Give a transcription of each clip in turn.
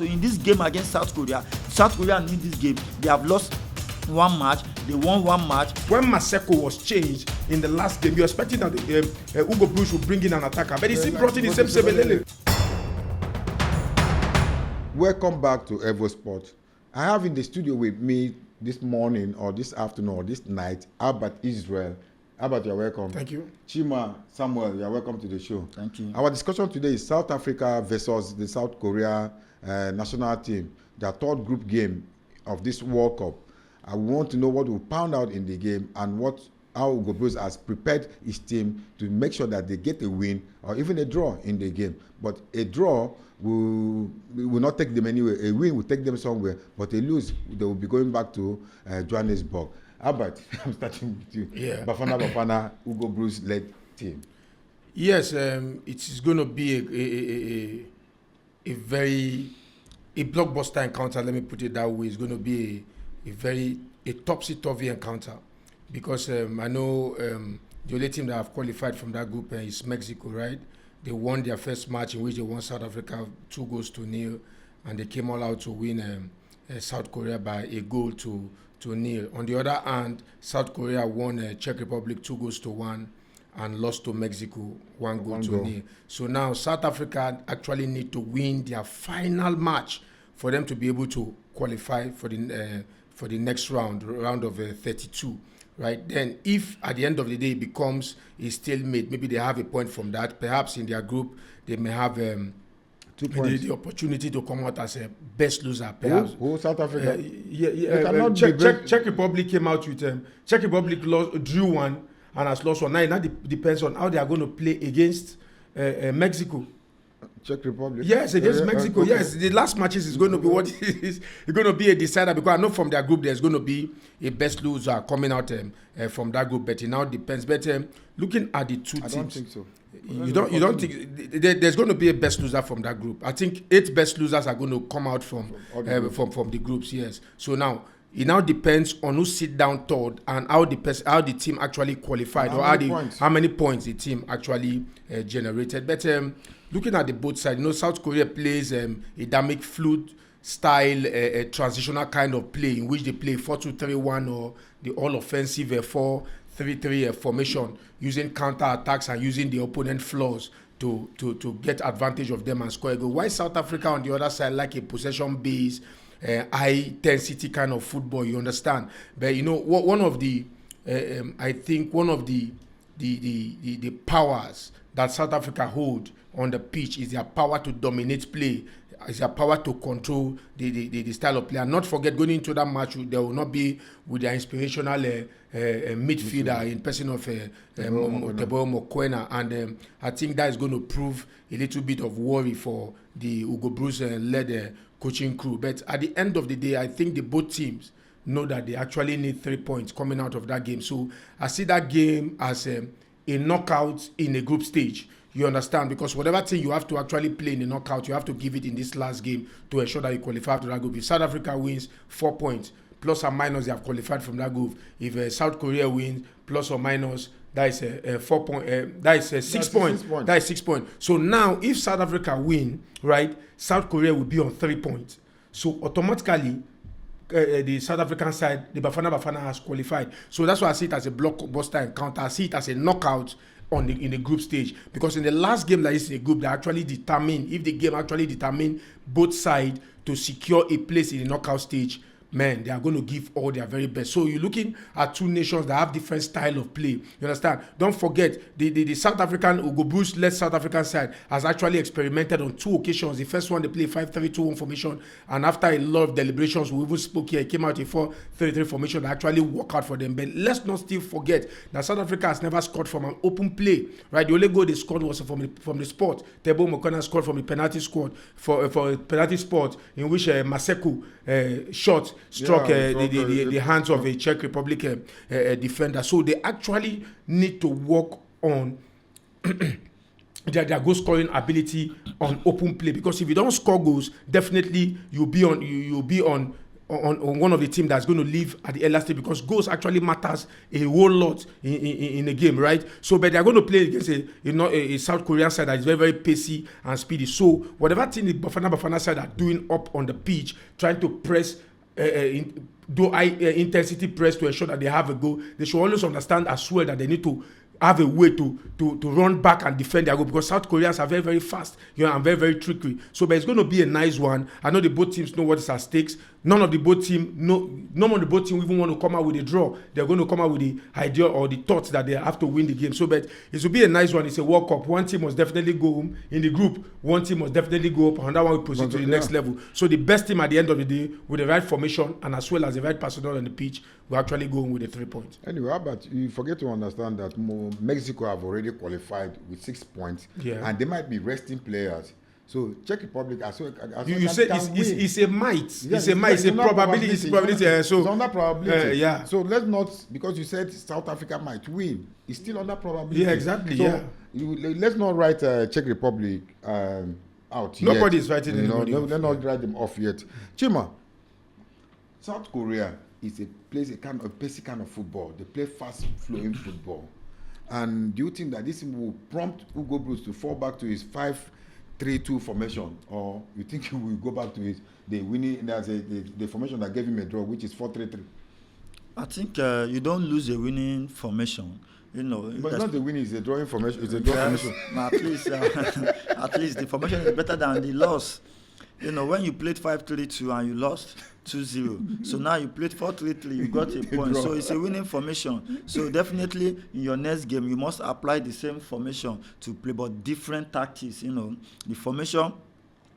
So in this game against South Korea need this game. They have lost one match, they won one match. When Maseko was changed in the last game, you expected that Hugo Broos would bring in an attacker, but he still brought in the same Sebelele. Welcome back to EVO SPORTS. I have in the studio with me this morning or this afternoon or this night, Albert Israel. Albert, you're welcome. Thank you. Chima Samuel, you're welcome to the show. Thank you. Our discussion today is South Africa versus the South Korea national team, their third group game of this World Cup. I want to know what we found out in the game and how Hugo Broos has prepared his team to make sure that they get a win or even a draw in the game. But a draw will not take them anywhere. A win will take them somewhere, but a lose, they will be going back to Johannesburg. Albert, I'm starting with you. Yeah. Bafana, Hugo Broos led team. Yes, it is going to be a blockbuster encounter. Let me put it that way. It's going to be a topsy-turvy encounter because I know the only team that have qualified from that group is Mexico, right? They won their first match in which they won South Africa 2-0, and they came all out to win South Korea by a goal to 0. On the other hand, South Korea won Czech Republic 2-1 and lost to Mexico 1-0. So now South Africa actually need to win their final match for them to be able to qualify for the next round of 32. Right, then if at the end of the day it becomes a stalemate, maybe they have a point from that. Perhaps in their group they may have 2 points. The opportunity to come out as a best loser. Perhaps. South Africa? Czech Republic came out with Czech Republic drew one and has lost one. Now it depends on how they are going to play against Mexico. Czech Republic? Yes, against Mexico. Okay. Yes, the last matches is going to be what it is. It's going to be a decider because I know from their group there's going to be a best loser coming out from that group. But it now depends. But looking at the two teams, I don't think so. You don't think there's going to be a best loser from that group? I think 8 best losers are going to come out from the groups. Yes. So now it now depends on who sit down third and how the team actually qualified how many points the team actually generated. But looking at the both sides, South Korea plays a dynamic fluid style, transitional kind of play in which they play 4-2-3-1 or the all offensive 4-3-3 formation, using counter attacks and using the opponent flaws to get advantage of them and score a goal. While South Africa on the other side like a possession based, high intensity kind of football, you understand. But one of the I think one of the powers that South Africa hold on the pitch is their power to dominate play, is their power to control the style of play. And not forget, going into that match, they will not be with their inspirational midfielder in person of Mokoena. And I think that is going to prove a little bit of worry for the Hugo Broos led coaching crew. But at the end of the day, I think both teams know that they actually need 3 points coming out of that game. So I see that game as a knockout in a group stage. You understand? Because whatever thing you have to actually play in the knockout, you have to give it in this last game to ensure that you qualify to that group. If South Africa wins, 4 points, plus or minus, they have qualified from that group. If South Korea wins, plus or minus, that is 4 point. That is 6 points. That is 6 points. So now, if South Africa win, right, South Korea will be on 3 points. So automatically, the South African side, the Bafana has qualified. So that's why I see it as a blockbuster encounter. I see it as a knockout in the group stage, because in the last game that is in a group, they actually determine both sides to secure a place in the knockout stage. Man, they are going to give all their very best. So you're looking at two nations that have different style of play. You understand? Don't forget, the South African, Hugo Broos led South African side has actually experimented on 2 occasions. The first one, they played 5-3-2-1 formation, and after a lot of deliberations, we even spoke here, it came out a 4-3-3 formation that actually worked out for them. But let's not still forget that South Africa has never scored from an open play, right? The only goal they scored was from the spot. Mokoena scored from the penalty squad for a penalty spot in which Maseko shot struck the hands of a Czech Republic defender. So they actually need to work on their goal scoring ability on open play, because if you don't score goals, definitely you'll be on on one of the team that's going to leave at the earlier stage, because goals actually matters a whole lot in a game, right? So, but they're going to play against a South Korean side that is very, very pacey and speedy. So, whatever thing the Bafana side are doing up on the pitch, trying to press, do high intensity press to ensure that they have a goal, they should always understand as well that they need to have a way to run back and defend their goal, because South Koreans are very, very fast, and very, very tricky. So, but it's going to be a nice one. I know the both teams know what is at stakes. None of the both team even want to come out with a draw. They're going to come out with the idea or the thoughts that they have to win the game. So, but it will be a nice one. It's a World Cup. One team must definitely go home in the group. One team must definitely go up, and that one will proceed to the next level. So, the best team at the end of the day, with the right formation and as well as the right personnel on the pitch, will actually go home with the 3 points. Anyway, but you forget to understand that Mexico have already qualified with 6 points, and they might be resting players. So Czech Republic, you say it's a might. It's a might. It's a probability. It's under probability. So let's not, because you said South Africa might win. It's still under probability. Yeah, exactly. So let's not write Czech Republic out. Nobody is writing anybody. Let's not write them off yet. Chima, South Korea plays a pacey kind of football. They play fast-flowing football. And do you think that this will prompt Hugo Broos to fall back to his 5-3-2 formation, or you think he will go back to the formation that gave him a draw, which is 4-3-3? I think you don't lose a winning formation. But it's not the winning; it's a drawing formation. It's a draw formation. At least the formation is better than the loss. When you played 5-3-2 and you lost 2-0, so now you played 4-3-3, you got a point. So it's a winning formation. So definitely in your next game, you must apply the same formation to play, but different tactics. The formation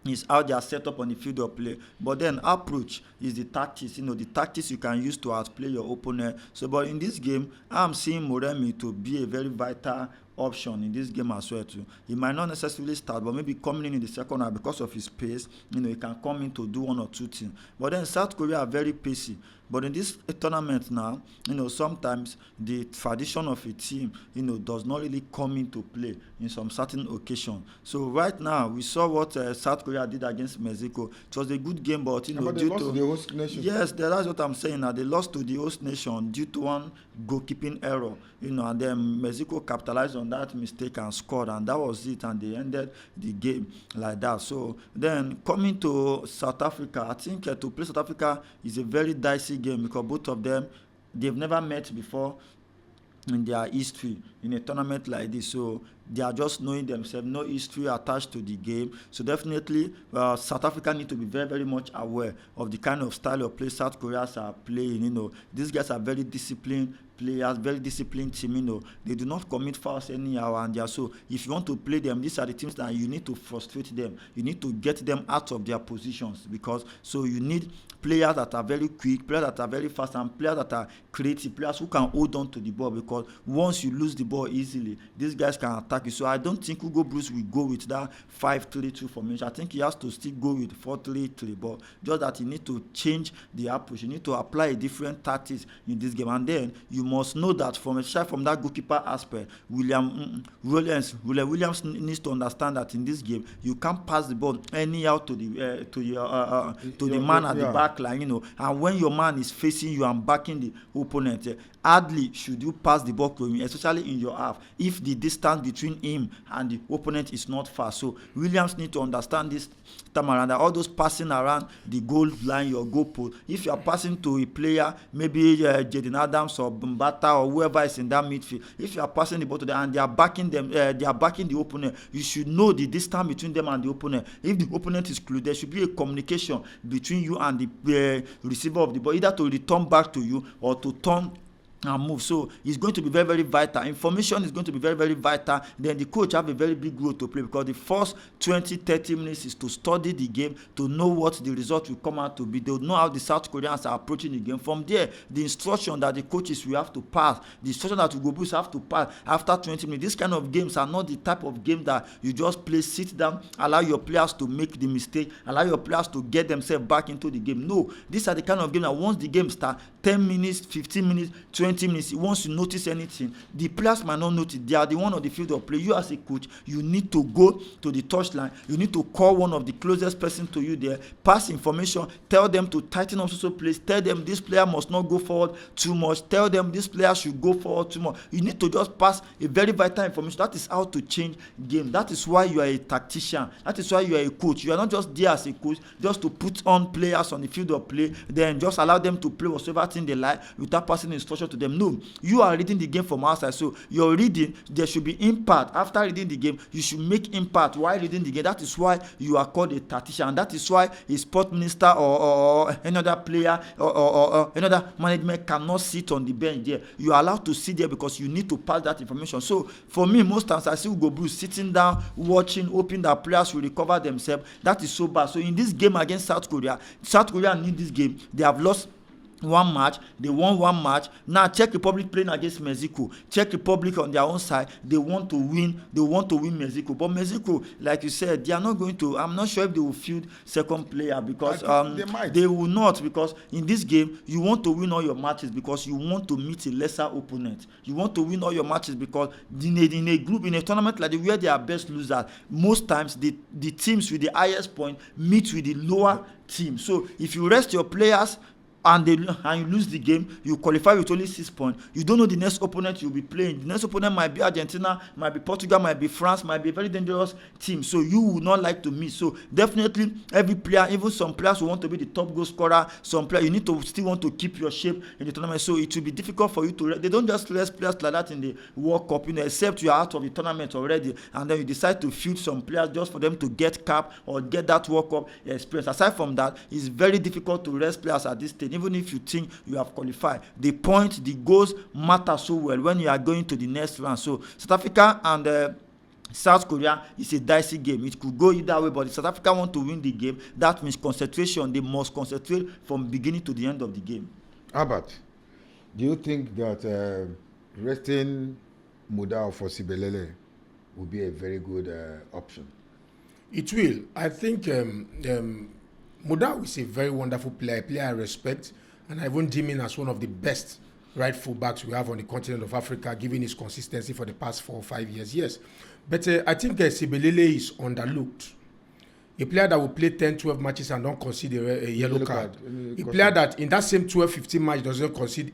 is how they are set up on the field of play, but then approach is the tactics. The tactics you can use to outplay your opponent. So, but in this game, I'm seeing Moremi to be a very vital option in this game as well too. He might not necessarily start, but maybe coming in the second half because of his pace, he can come in to do one or two things. But then South Korea are very pacey. But in this tournament now, sometimes the tradition of a team, does not really come into play in some certain occasion. So right now, we saw what South Korea did against Mexico. It was a good game, but but they lost to the host nation. Yes, that's what I'm saying. Now they lost to the host nation due to one goalkeeping error. And then Mexico capitalized on that mistake and scored, and that was it. And they ended the game like that. So then coming to South Africa, I think to play South Africa is a very dicey game, because both of them, they've never met before in their history in a tournament like this. So they are just knowing themselves, no history attached to the game. So definitely South Africa need to be very, very much aware of the kind of style of play South Koreans are playing. These guys are very disciplined players, very disciplined team. They do not commit fouls anyhow, and so if you want to play them, these are the teams that you need to frustrate them. You need to get them out of their positions, because so you need players that are very quick, players that are very fast, and players that are creative, players who can hold on to the ball, because once you lose the ball easily, these guys can attack you. So I don't think Hugo Broos will go with that 5-3-2 formation. I think he has to still go with 4-3-3, but just that he need to change the approach. You need to apply a different tactics in this game, and then you must know that from that goalkeeper aspect, Williams needs to understand that in this game you can't pass the ball anyhow to the man at the back line, and when your man is facing you and backing the opponent, hardly should you pass the ball to him, especially in your half, if the distance between him and the opponent is not far. So Williams need to understand this time around, that all those passing around the goal line, your goal post, if you are passing to a player, maybe Jaden Adams or Mbata or whoever is in that midfield, if you are passing the ball to them and they are backing the opponent, you should know the distance between them and the opponent. If the opponent is close, there should be a communication between you and the receiver of the ball, either to return back to you or to turn and move. So it's going to be very, very vital. Information is going to be very, very vital. Then the coach have a very big role to play, because the first 20-30 minutes is to study the game, to know what the result will come out to be. They will know how the South Koreans are approaching the game. From there, the instruction that the coaches will have to pass, the instruction that Hugo Broos have to pass after 20 minutes. These kind of games are not the type of game that you just play, sit down, allow your players to make the mistake, allow your players to get themselves back into the game. No, these are the kind of game that once the game starts, 10 minutes, 15 minutes, 20 20 minutes, he wants to notice anything. The players might not notice. They are the one on the field of play. You as a coach, you need to go to the touchline. You need to call one of the closest person to you there, pass information, tell them to tighten up so place, tell them this player must not go forward too much, tell them this player should go forward too much. You need to just pass a very vital information. That is how to change game. That is why you are a tactician. That is why you are a coach. You are not just there as a coach just to put on players on the field of play, then just allow them to play whatever thing they like without passing instruction to them. No, you are reading the game from outside. So your reading, there should be impact. After reading the game, you should make impact while reading the game. That is why you are called a tactician. And that is why a sport minister or another player or another management cannot sit on the bench there. You are allowed to sit there because you need to pass that information. So for me, most times I see Ugo Bruce sitting down, watching, hoping that players will recover themselves. That is so bad. So in this game against South Korea need this game. They have lost one match, they won one match. Now Czech Republic playing against Mexico. Czech Republic on their own side, they want to win Mexico. But Mexico, like you said, they are not going to, I'm not sure if they will field second player because they will not, because in this game you want to win all your matches because you want to meet a lesser opponent. You want to win all your matches because in a group, in a tournament like where they are best losers, most times the teams with the highest point meet with the lower team. So if you rest your players and you lose the game, you qualify with only 6 points. You don't know the next opponent you'll be playing. The next opponent might be Argentina, might be Portugal, might be France, might be a very dangerous team. So you would not like to miss. So definitely every player, even some players who want to be the top goal scorer, some players, you need to still want to keep your shape in the tournament. So it will be difficult for you to, they don't just rest players like that in the World Cup, except you are out of the tournament already and then you decide to field some players just for them to get cap or get that World Cup experience. Aside from that, it's very difficult to rest players at this stage. Even if you think you have qualified, the points, the goals matter so well when you are going to the next round. So South Africa and South Korea is a dicey game. It could go either way, but if South Africa want to win the game, that means concentration. They must concentrate from beginning to the end of the game. Albert, do you think that resting Mudau for Sibelele would be a very good option? It will. I think Mudau is a very wonderful player, a player I respect, and I even deem him as one of the best right fullbacks we have on the continent of Africa, given his consistency for the past 4 or 5 years. Yes, but I think Sibelele is underlooked. A player that will play 10, 12 matches and don't concede a yellow card. A player that in that same 12, 15 match doesn't concede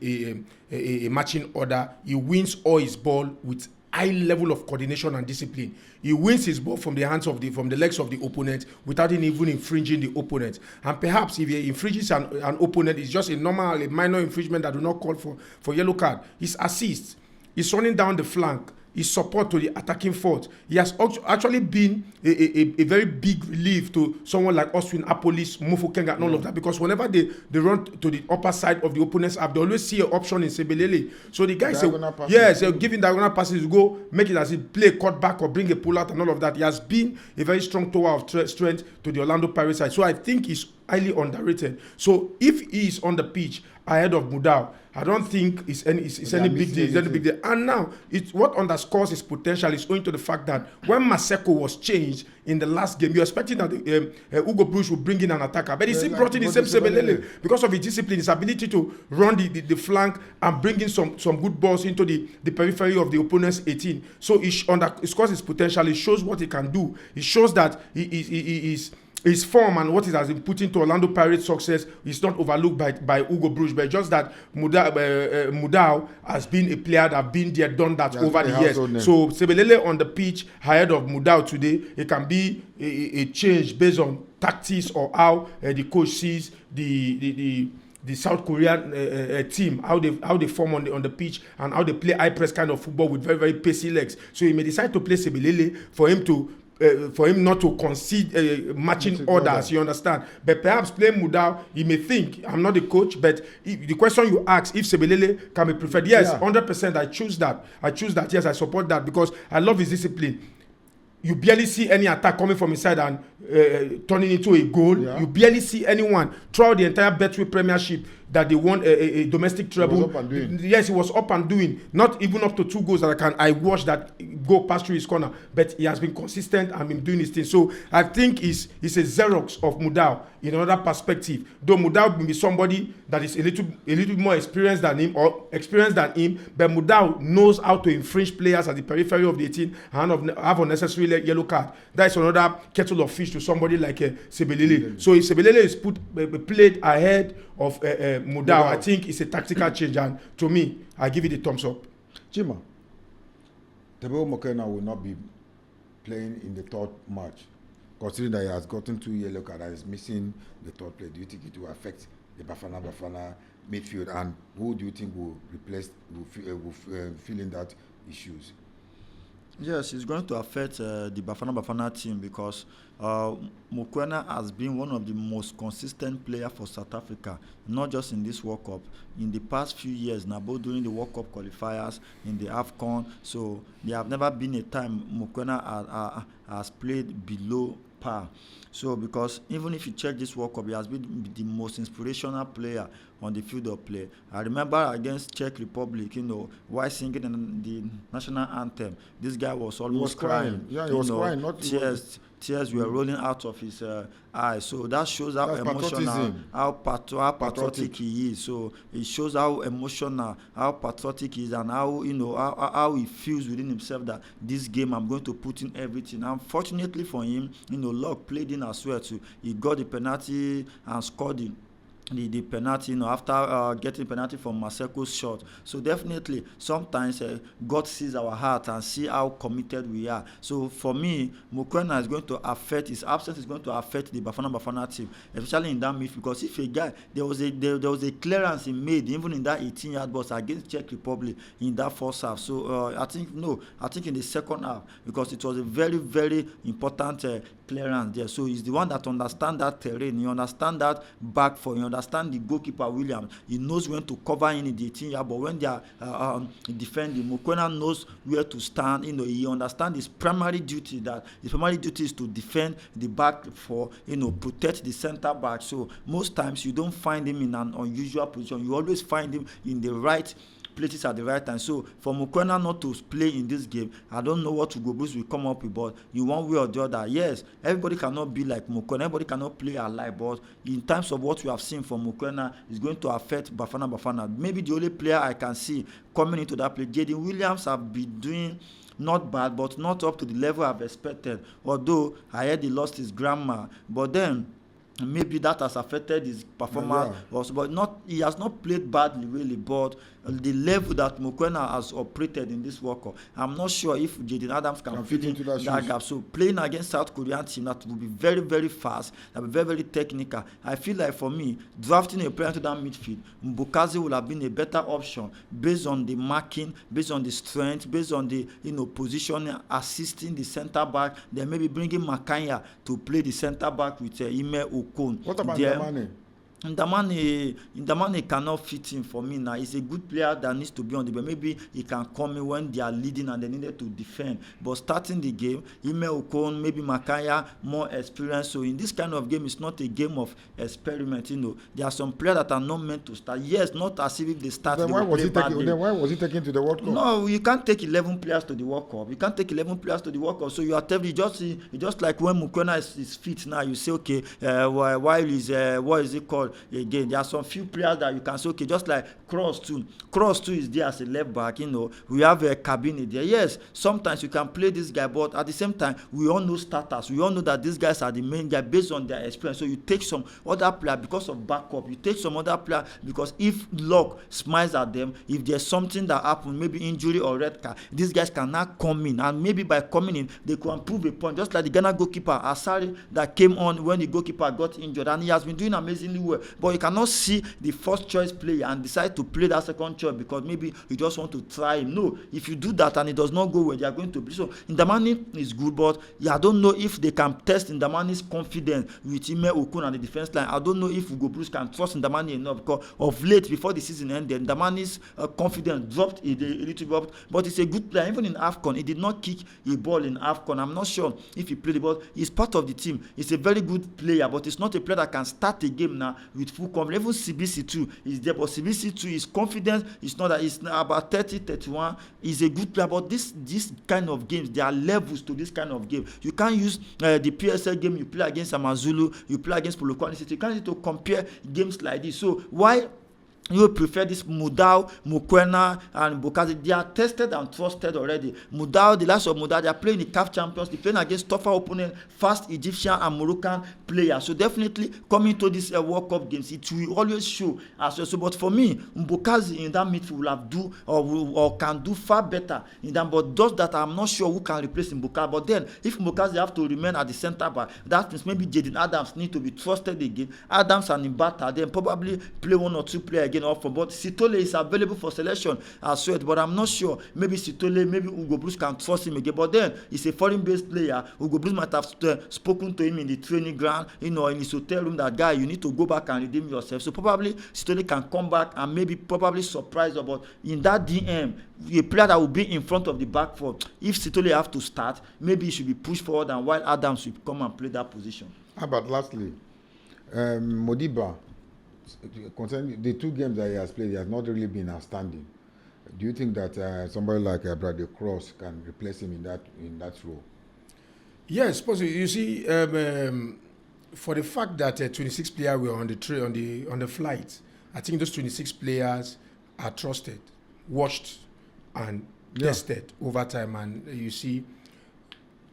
a matching order. He wins all his ball with high level of coordination and discipline. He wins his ball from the hands of from the legs of the opponent without even infringing the opponent. And perhaps if he infringes an opponent, it's just a minor infringement that do not call for yellow card. His assist, he's running down the flank, his support to the attacking force. He has actually been a very big relief to someone like Oswin Apolis, Mokoena, and all of that, because whenever they run to the upper side of the opponent's half, they always see an option in Sibelele. So the guy said, giving diagonal passes to go, make it as he play cut back or bring a pull out and all of that. He has been a very strong tower of strength to the Orlando Pirates side. So I think he's highly underrated. So if he is on the pitch ahead of Mudau, I don't think it's any big deal. And now, what underscores his potential is owing to the fact that when Maseko was changed in the last game, you're expecting that Ugo Bruce would bring in an attacker, but he still brought in the same Sibelele because of his discipline, his ability to run the flank and bring in some good balls into the periphery of the opponent's 18. So it underscores his potential. It shows what he can do. It shows that his form and what it has been put into Orlando Pirates' success is not overlooked by Ugo Bruce, but just that Mudau has been a player that has been there, done that over the years. So Sibelele on the pitch ahead of Mudau today, it can be a change based on tactics or how the coach sees the South Korean team, how they form on the pitch and how they play high press kind of football with very, very pacey legs. So he may decide to play Sibelele for him not to concede matching orders, you understand? But perhaps play Mudau, he may think, I'm not the coach, but the question you ask, if Sibelele can be preferred, yes, 100%, I choose that. Yes, I support that because I love his discipline. you barely see any attack coming from inside and turning into a goal. You barely see anyone throughout the entire Betway Premiership that they won a domestic treble. Yes, he was up and doing. Not even up to 2 goals that I watched that go past through his corner. But he has been consistent and been doing his thing. So I think he's a Xerox of Mudau in another perspective. Though Mudau may be somebody that is a little more experienced than him, but Mudau knows how to infringe players at the periphery of the 18 and have unnecessary yellow card. That is another kettle of fish to somebody like Sebelele. So if Sebelele is played ahead of Mudau, I think it's a tactical change, and to me, I give it a thumbs up. Chima, Teboho Mokoena will not be playing in the third match, considering that he has gotten 2 yellow cards and is missing the third play. Do you think it will affect the Bafana midfield, and who do you think will fill in that issues? Yes, it's going to affect the Bafana team because Mokoena has been one of the most consistent players for South Africa, not just in this World Cup. In the past few years, now both during the World Cup qualifiers, in the AFCON, so there have never been a time Mokoena has played below par. So because even if you check this World Cup, he has been the most inspirational player on the field of play. I remember against Czech Republic, while singing the national anthem, this guy was almost crying. Yeah, he was crying. Not tears were rolling out of his eyes. So that shows how emotional, how patriotic he is. So it shows how emotional, how patriotic he is, and how how he feels within himself that this game I'm going to put in everything. Unfortunately for him, luck played in as well too. He got the penalty and scored the penalty, after getting penalty from Maseko's shot. So definitely, sometimes God sees our heart and see how committed we are. So for me, Mokoena is going to affect, his absence is going to affect the Bafana team, especially in that midfield. Because if a guy, there was a clearance he made, even in that 18-yard box against Czech Republic in that first half. So I think in the second half, because it was a very, very important clearance there. So he's the one that understands that terrain. He understands that back four. He understands the goalkeeper Williams. He knows when to cover in the 18-yard, but when they are defending, Mokoena knows where to stand. He understands his primary duty. That his primary duty is to defend the back four. Protect the center back. So most times you don't find him in an unusual position. You always find him in the right places at the right time. So for Mokoena not to play in this game, I don't know what Hugo Broos will come up with, but in one way or the other, yes, everybody cannot be like Mokoena, everybody cannot play alike, but in terms of what we have seen from Mokoena, is going to affect Bafana. Maybe the only player I can see coming into that play, Jaden Williams have been doing not bad, but not up to the level I've expected, although I heard he lost his grandma, but then maybe that has affected his performance also, but he has not played badly really, but the level that Mokoena has operated in this World Cup, I'm not sure if Jaden Adams can fit into that gap. So playing against South Korean team that will be very, very fast, that will be very, very technical. I feel like for me, drafting a player to that midfield, Mbukazi would have been a better option based on the marking, based on the strength, based on the positioning, assisting the centre back, then maybe bringing Makanya to play the centre back with Ime Okon. What about Ndamane? Ndamane cannot fit in for me now. He's a good player that needs to be on the bench. Maybe he can come in when they are leading and they needed to defend. But starting the game, Ime Okon, maybe Makaya, more experience. So in this kind of game, it's not a game of experiment. There are some players that are not meant to start. Yes, not as if they start. Then why was he taken to the World Cup? No, you can't take 11 players to the World Cup. You can't take 11 players to the World Cup. So you are telling just like when Mokoena is fit now, you say okay, while is what is it called? Again, there are some few players that you can say, okay, just like Cross too is there as a left back. We have a cabinet there. Yes, sometimes you can play this guy, but at the same time, we all know starters. We all know that these guys are the main guy based on their experience. So you take some other player because of backup. You take some other player because if luck smiles at them, if there's something that happens, maybe injury or red card, these guys cannot come in, and maybe by coming in, they can prove a point. Just like the Ghana goalkeeper Asari that came on when the goalkeeper got injured, and he has been doing amazingly well. well. But you cannot see the first choice player and decide to play that second choice because maybe you just want to try him. No, if you do that and it does not go well, they are going to play. So Ndamani is good, but yeah, I don't know if they can test Ndamani's confidence with Ime Okun and the defense line. I don't know if Ugo Bruce can trust Ndamani enough because of late, before the season ended, Ndamani's confidence dropped a little bit. But he's a good player. Even in AFCON, he did not kick a ball in AFCON. I'm not sure if he played the ball. He's part of the team. He's a very good player, but he's not a player that can start a game now with full confidence. Even CBC2 is there, but CBC2 is confident. It's not that it's about 30, 31. He's a good player, but this kind of games, there are levels to this kind of game. You can't use the PSL game you play against Amazulu, you play against Polokwane City. You can't need to compare games like this. So why you prefer this Mudau, Mokoena, and Bokazi? They are tested and trusted already. Mudau, the last of Mudau, they are playing the CAF champions. They are playing against tougher opponents, fast Egyptian and Moroccan players. So definitely coming to this World Cup games, it will always show as well. So, but for me, Mbokazi in that midfield will have do or can do far better in that. But those that I'm not sure who can replace Mbokazi. But then, if Mbokazi have to remain at the centre back, that means maybe Jaden Adams need to be trusted again. Adams and Mbata, then probably play one or two players again. Off, but Sitole is available for selection as well. But I'm not sure. Maybe Sitole, maybe Ugo Bruce can trust him again. But then he's a foreign-based player. Ugo Bruce might have spoken to him in the training ground, in his hotel room. That guy, you need to go back and redeem yourself. So probably Sitole can come back and maybe probably surprise us. But in that DM, a player that will be in front of the back four, if Sitole have to start, maybe he should be pushed forward, and while Adams will come and play that position. How about lastly, Modiba? Concerning the two games that he has played, he has not really been outstanding. Do you think that somebody like Bradley Cross can replace him in that role? Yes, possibly. You see, for the fact that 26 players were on the flight, I think those 26 players are trusted, watched, and tested over time. And you see,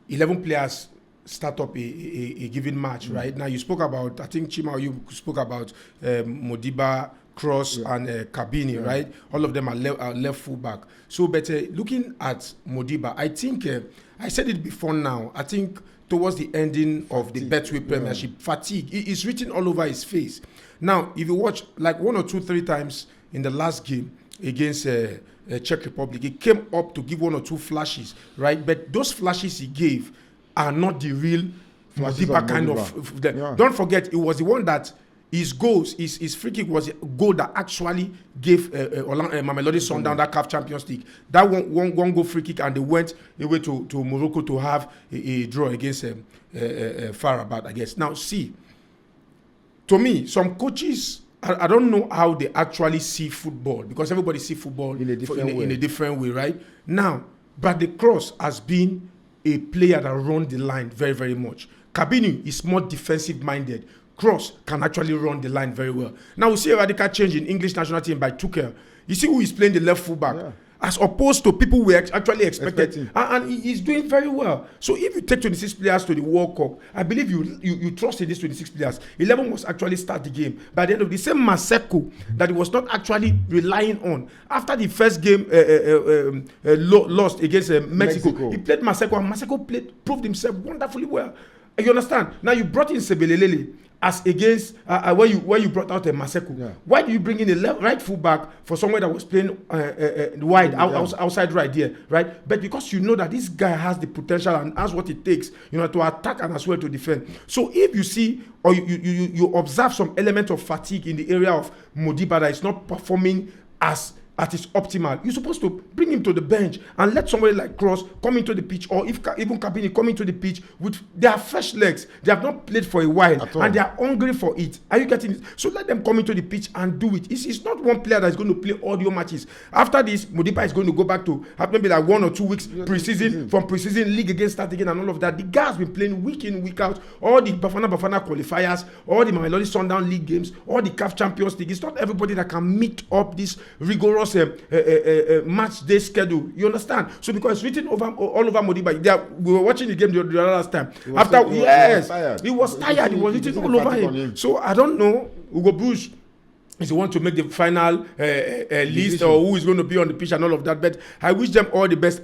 11 players start up a given match, right? Now you spoke about, I think Chima, you spoke about Modiba, Cross, and Kabini, right? All of them are left fullback. So, but looking at Modiba, I think I said it before now. I think towards the ending of the Betway Premiership, fatigue is written all over his face. Now, if you watch like 1 or 2, 3 times in the last game against Czech Republic, he came up to give 1 or 2 flashes, right? But those flashes he gave are not the real Modiba kind of. Don't forget, it was the one that his goals, his free kick was a goal that actually gave Mamelodi Sundowns that CAF Champions League. That one goal free kick, and they went away to Morocco to have a draw against Farabat, I guess. Now, see, to me, some coaches, I don't know how they actually see football, because everybody see football in a different way, right? Now, Bradley Cross has been a player that runs the line very, very much. Kabini is more defensive-minded. Cross can actually run the line very well. Now we see a radical change in English national team by Tuchel. You see who is playing the left fullback, as opposed to people we actually expected, and he's doing very well. So if you take 26 players to the World Cup, I believe you trust in these 26 players. 11 must actually start the game. By the end of the same Maseko that he was not actually relying on after the first game lost against Mexico. He played Maseko, and Maseko proved himself wonderfully well. You understand? Now you brought in Sebelelele as against when you brought out Maseko. Why do you bring in a right fullback for someone that was playing wide outside right there, right? But because you know that this guy has the potential and has what it takes, to attack and as well to defend. So if you see or you observe some element of fatigue in the area of Modiba that is not performing at its optimal, you're supposed to bring him to the bench and let somebody like Cross come into the pitch, or if even Kabini come into the pitch with their fresh legs. They have not played for a while and they are hungry for it. Are you getting it? So let them come into the pitch and do it. It's not one player that is going to play all your matches. After this, Modiba is going to go back to have maybe like 1 or 2 weeks preseason, from preseason league again, start again and all of that. The guy has been playing week in, week out. All the Bafana qualifiers, all the Mamelodi Sundowns league games, all the CAF Champions League. It's not everybody that can meet up this rigorous match day schedule. You understand? So because it's written all over Modiba. We were watching the game the last time. He was tired. He was written all over him. So I don't know. Ugo Bruce is the one to make the final list, or who is going to be on the pitch and all of that. But I wish them all the best.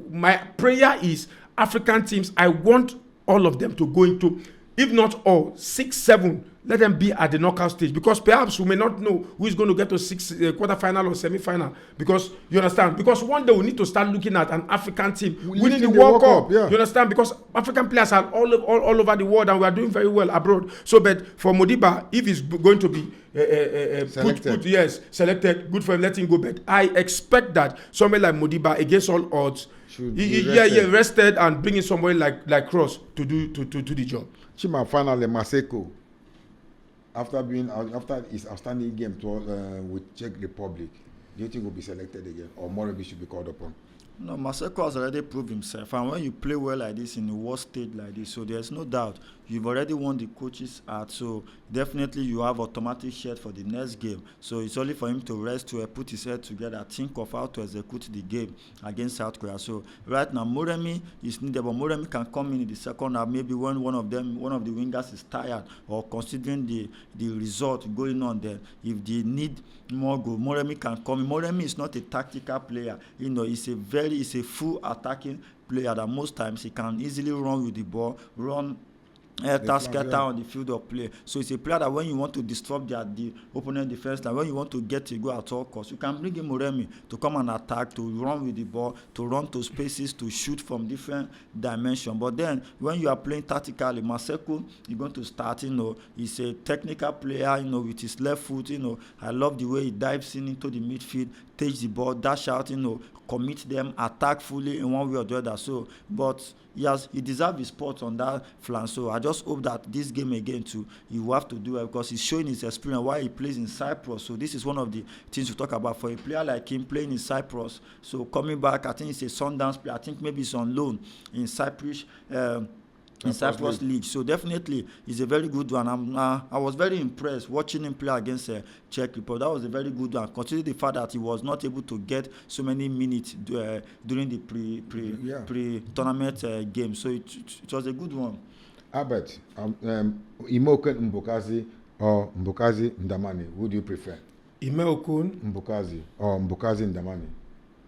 My prayer is African teams, I want all of them to go into, if not all, 6, 7 let them be at the knockout stage, because perhaps we may not know who is going to get to quarter-final or semi-final, because you understand, because one day we need to start looking at an African team winning the World Cup. Yeah. You understand, because African players are all over the world and we are doing very well abroad. So but for Modiba, if he's going to be selected, good for him, let him go. But I expect that somebody like Modiba, against all odds, rested and bringing somebody like Cross to do the job. Chima, finally, Maseko, after his outstanding game with Czech Republic, do you think will be selected again, or Morebi should be called upon? No, Maseko has already proved himself, and when you play well like this in a world stage like this, so there's no doubt you've already won the coach's heart. So definitely you have automatic shot for the next game. So it's only for him to rest, to put his head together, think of how to execute the game against South Korea. So right now Moremi is needed, but Moremi can come in the second half, maybe when one of the wingers is tired, or considering the result going on there. If they need more goal, Moremi can come in. Moremi is not a tactical player. You know, he's a full attacking player that most times he can easily run with the ball, on the field of play. So it's a player that when you want to disrupt the opponent defense line, when you want to get a goal at all costs, you can bring in Moremi to come and attack, to run with the ball, to run to spaces, to shoot from different dimensions. But then when you are playing tactically, Maseko is going to start. You know, he's a technical player. You know, with his left foot. You know, I love the way he dives into the midfield, takes the ball, dash out. You know, commit them, attack fully in one way or the other. So, but he deserves his spot on that flank. So I just hope that this game again too, he will have to do it, because he's showing his experience while he plays in Cyprus. So this is one of the things we talk about for a player like him playing in Cyprus. So coming back, I think it's a Sundance player. I think maybe it's on loan in Cyprus. In Cyprus League. So definitely he's a very good one. I was very impressed watching him play against Czech Republic. That was a very good one, considering the fact that he was not able to get so many minutes during the pre-tournament game. So it was a good one. Albert, Imoken Mbokazi or Mbokazi Ndamani, who do you prefer? Imoken Mbokazi or Mbokazi Ndamani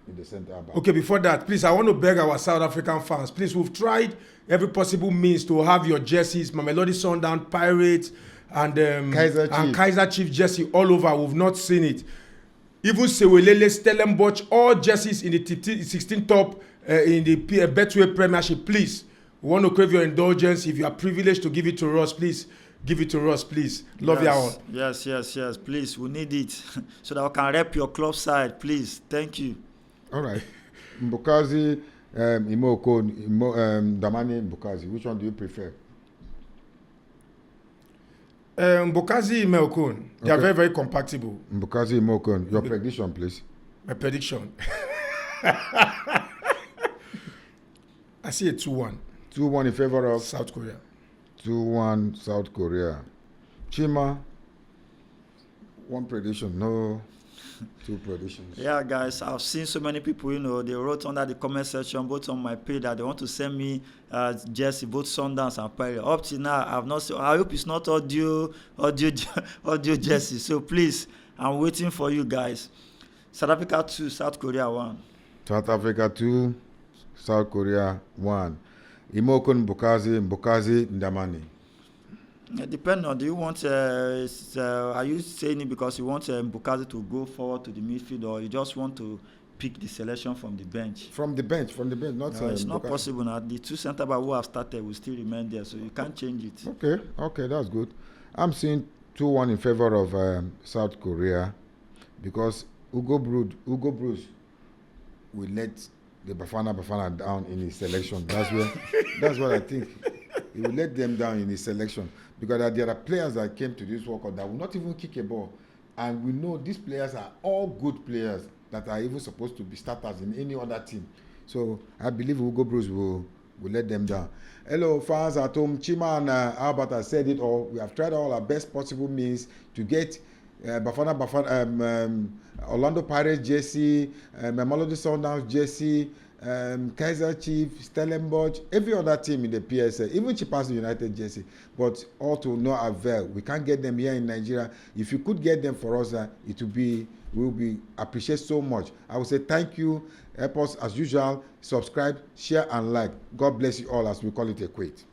in the center back. Okay, before that, please, I want to beg our South African fans, please, we've tried every possible means to have your jerseys, Mamelodi Sundowns, Pirates, and Kaiser Chief jersey all over. We've not seen it. Even Sewelele, Stellenbosch, all jerseys in the 16 top in the Betway Premiership. Please, we want to crave your indulgence. If you are privileged to give it to us, please give it to us, please. Love you all. Yes. Please, we need it so that we can rep your club side. Please, thank you. All right. Mbokazi, Damani, Mbokazi. Which one do you prefer? Mbokazi, Imokon. They are very, very compatible. Mbokazi, Imokon. Your prediction, please. My prediction. I see a 2-1. 2-1 in favor of South Korea. 2-1 South Korea. Chima, one prediction, no. 2 predictions. Yeah, guys, I've seen so many people, you know, they wrote under the comment section, both on my page, that they want to send me jersey, both Sundance and Pirate. Up to now, I've not seen. I hope it's not audio jersey. So please, I'm waiting for you guys. South Africa 2, South Korea 1. South Africa 2, South Korea 1. Imokon Mbokazi Ndamani. Depending on, do you want, are you saying it because you want Mbokazi to go forward to the midfield, or you just want to pick the selection from the bench? From the bench, not no, it's not possible now. The 2 centre backs who have started will still remain there, so you can't change it. Okay, that's good. I'm seeing 2-1 in favor of South Korea, because Hugo Bruce will let the Bafana down in his selection. That's what I think. He will let them down in his selection, because there are players that came to this World Cup that will not even kick a ball, and we know these players are all good players that are even supposed to be starters in any other team. So I believe Hugo Bruce will let them down. Hello fans at home, Chima and Albert has said it all. We have tried all our best possible means to get Bafana, Orlando Pirates jersey, Mamelodi Sundowns jersey, Kaiser Chiefs, Stellenbosch, every other team in the PSL, even Chipas United jersey, but all to no avail. We can't get them here in Nigeria. If you could get them for us, we will be appreciated so much. I will say thank you. Help us as usual. Subscribe, share, and like. God bless you all as we call it a quit.